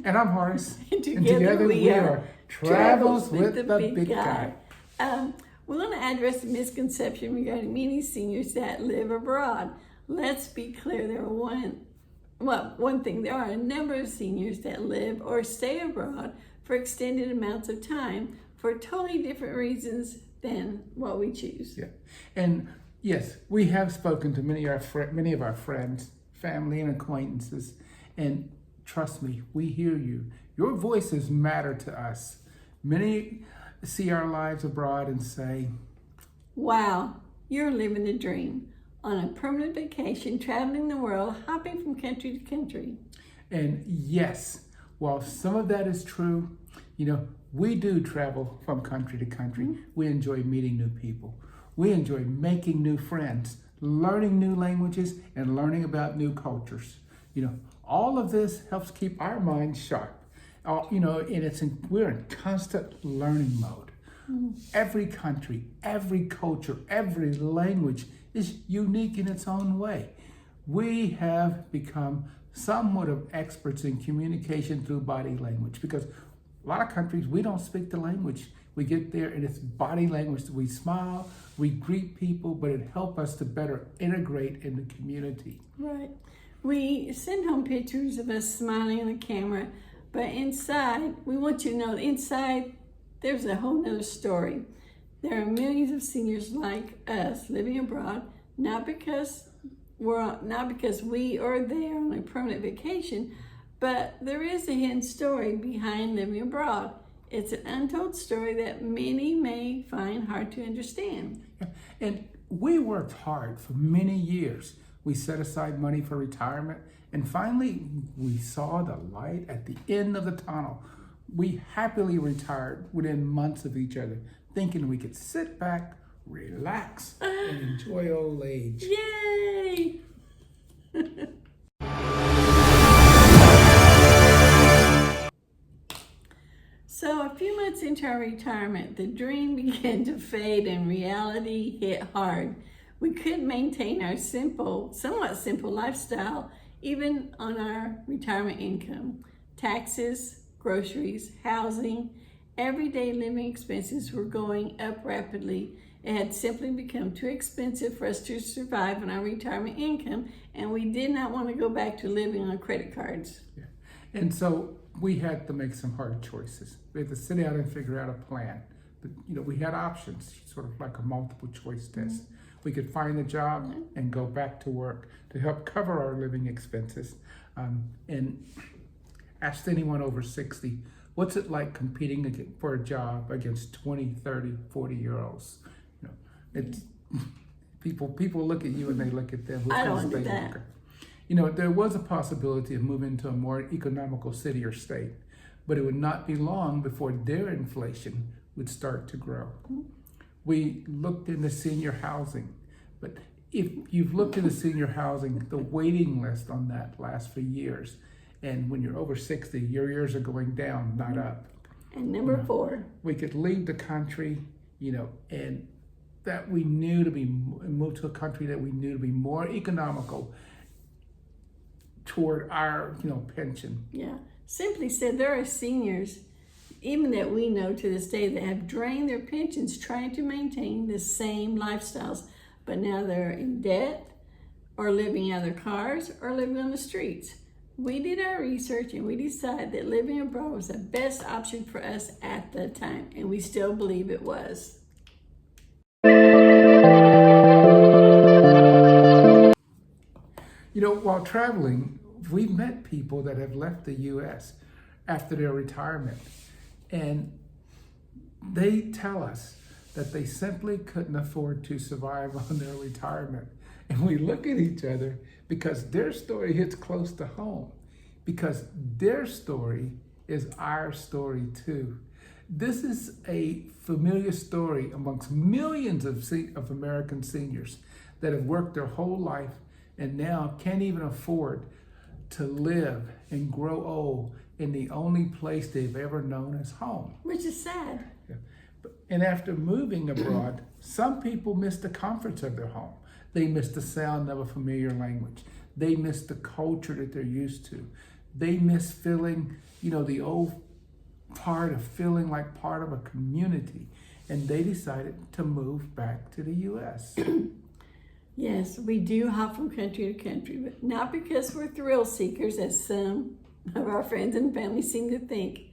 And I'm Horace. And together we are Travels with the Big Guy. We want to address the misconception regarding many seniors that live abroad. Let's be clear, there are a number of seniors that live or stay abroad for extended amounts of time for totally different reasons than what we choose. Yeah, and yes, we have spoken to many of our friends, family, and acquaintances, and trust me, we hear you. Your voices matter to us. Many see our lives abroad and say, "Wow, you're living the dream. On a permanent vacation, traveling the world, hopping from country to country." And yes, while some of that is true, we do travel from country to country. Mm-hmm. We enjoy meeting new people. We enjoy making new friends, learning new languages, and learning about new cultures. All of this helps keep our minds sharp. And we're in constant learning mode. Mm-hmm. Every country, every culture, every language is unique in its own way. We have become somewhat of experts in communication through body language because a lot of countries, we don't speak the language. We get there and it's body language. We smile, we greet people, but it helps us to better integrate in the community. Right. We send home pictures of us smiling in the camera, but inside, we want you to know, inside, there's a whole nother story. There are millions of seniors like us living abroad, not because we or they are on a permanent vacation, but there is a hidden story behind living abroad. It's an untold story that many may find hard to understand. And we worked hard for many years. We set aside money for retirement, and finally we saw the light at the end of the tunnel. We happily retired within months of each other, thinking we could sit back, relax, and enjoy old age. Yay! So a few months into our retirement, the dream began to fade and reality hit hard. We couldn't maintain our somewhat simple lifestyle, even on our retirement income. Taxes, groceries, housing, everyday living expenses were going up rapidly. It had simply become too expensive for us to survive on our retirement income, and we did not want to go back to living on credit cards. Yeah. And so we had to make some hard choices. We had to sit down and figure out a plan. But, we had options, sort of like a multiple choice test. Mm-hmm. We could find a job and go back to work to help cover our living expenses. And ask anyone over 60, what's it like competing for a job against 20, 30, 40-year-olds? It's people look at you and they look at them. I don't want to do that. There was a possibility of moving to a more economical city or state, but it would not be long before their inflation would start to grow. Mm-hmm. We looked into senior housing, but if you've looked into senior housing, the waiting list on that lasts for years. And when you're over 60, your years are going down, not up. And number 4. We could leave the country, and that we knew to be, move to a country that we knew to be more economical toward our, pension. Yeah. Simply said, there are seniors, even that we know to this day, that have drained their pensions trying to maintain the same lifestyles, but now they're in debt or living out of their cars or living on the streets. We did our research and we decided that living abroad was the best option for us at the time, and we still believe it was. While traveling, we've met people that have left the U.S. after their retirement, and they tell us that they simply couldn't afford to survive on their retirement. And we look at each other because their story hits close to home, because their story is our story too. This is a familiar story amongst millions of American seniors that have worked their whole life and now can't even afford to live and grow old in the only place they've ever known as home. Which is sad. Yeah. And after moving abroad, some people miss the comforts of their home. They miss the sound of a familiar language. They miss the culture that they're used to. They miss feeling, the old part of feeling like part of a community. And they decided to move back to the U.S. Yes, we do hop from country to country, but not because we're thrill seekers, as some of our friends and family seem to think,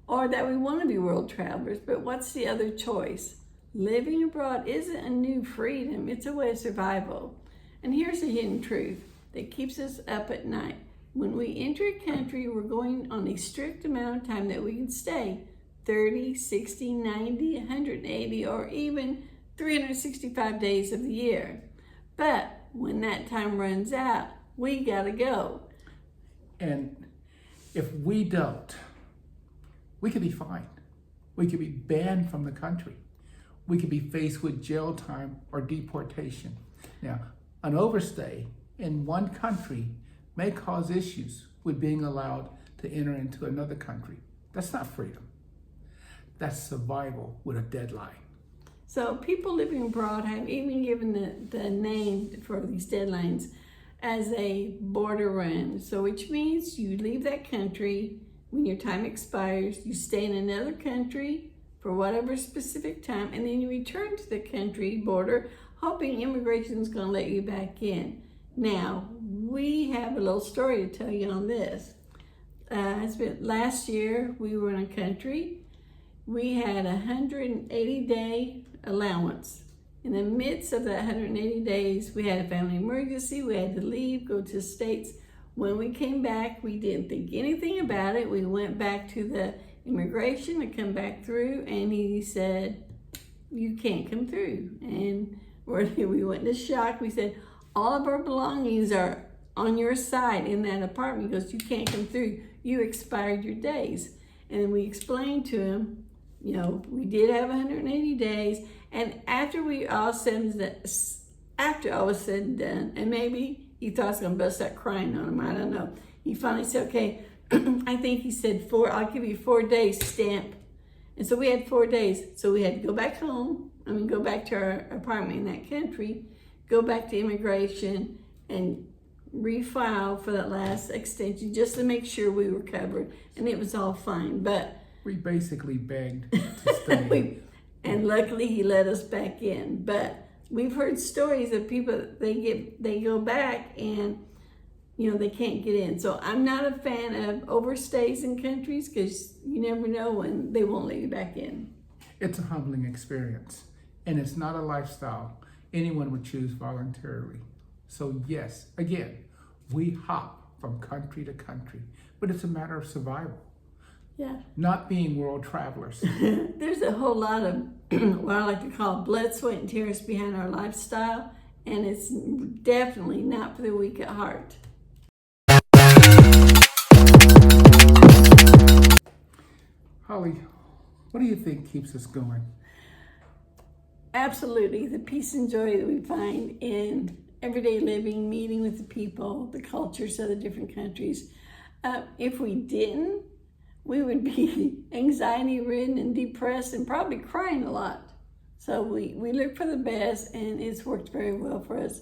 or that we want to be world travelers. But what's the other choice? Living abroad isn't a new freedom, it's a way of survival. And here's a hidden truth that keeps us up at night. When we enter a country, we're going on a strict amount of time that we can stay, 30, 60, 90, 180, or even 365 days of the year. But when that time runs out, we gotta go. And if we don't, we could be fined. We could be banned from the country. We could be faced with jail time or deportation. Now, an overstay in one country may cause issues with being allowed to enter into another country. That's not freedom. That's survival with a deadline. So people living abroad have even given the name for these deadlines as a border run. So which means you leave that country when your time expires, you stay in another country for whatever specific time, and then you return to the country border, hoping immigration is going to let you back in. Now, we have a little story to tell you on this. It's been last year, we were in a country. We had a 180-day allowance. In the midst of that 180 days, we had a family emergency. We had to leave, go to the States. When we came back, we didn't think anything about it. We went back to the immigration to come back through, and he said, you can't come through. And we went into shock. We said, all of our belongings are on your side in that apartment. He goes, you can't come through. You expired your days. And we explained to him, we did have 180 days. And after all was said and done, and maybe he thought I was going to bust out crying on him, I don't know. He finally said, okay, I think he said I'll give you 4 days stamp. And so we had 4 days. So we had to go back home. Go back to our apartment in that country, go back to immigration and refile for that last extension just to make sure we were covered. And it was all fine. But we basically begged to stay. And luckily he let us back in. But we've heard stories of people, they go back and they can't get in. So I'm not a fan of overstays in countries because you never know when they won't let you back in. It's a humbling experience, and it's not a lifestyle anyone would choose voluntarily. So yes, again, we hop from country to country, but it's a matter of survival. Yeah. Not being world travelers. There's a whole lot of what I like to call blood, sweat, and tears behind our lifestyle, and it's definitely not for the weak at heart. Holly, what do you think keeps us going? Absolutely, the peace and joy that we find in everyday living, meeting with the people, the cultures of the different countries. If we didn't, we would be anxiety-ridden and depressed and probably crying a lot. So we look for the best, and it's worked very well for us.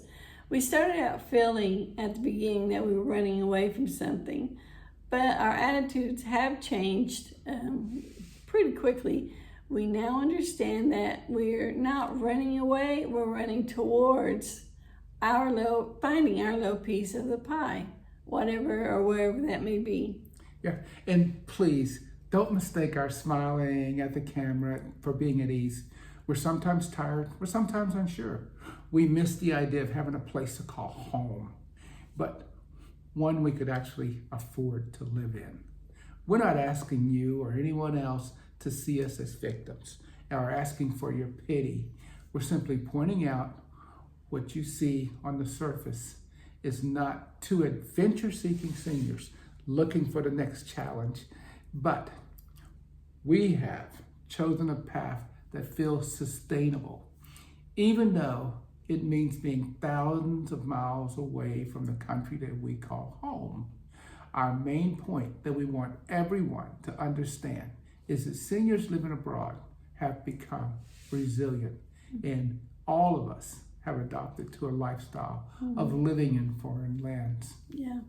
We started out feeling at the beginning that we were running away from something, but our attitudes have changed pretty quickly. We now understand that we're not running away, we're running towards finding our little piece of the pie, whatever or wherever that may be. Yeah, and please, don't mistake our smiling at the camera for being at ease. We're sometimes tired, we're sometimes unsure. We miss the idea of having a place to call home, but one we could actually afford to live in. We're not asking you or anyone else to see us as victims or asking for your pity. We're simply pointing out what you see on the surface is not two adventure-seeking seniors looking for the next challenge, but we have chosen a path that feels sustainable, even though it means being thousands of miles away from the country that we call home. Our main point that we want everyone to understand is that seniors living abroad have become resilient, and all of us have adopted to a lifestyle of living in foreign lands. Yeah.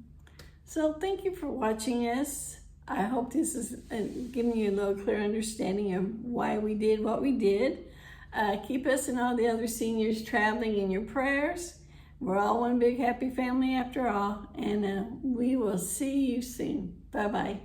So thank you for watching us. I hope this is giving you a little clear understanding of why we did what we did. Keep us and all the other seniors traveling in your prayers. We're all one big happy family after all, and we will see you soon. Bye-bye.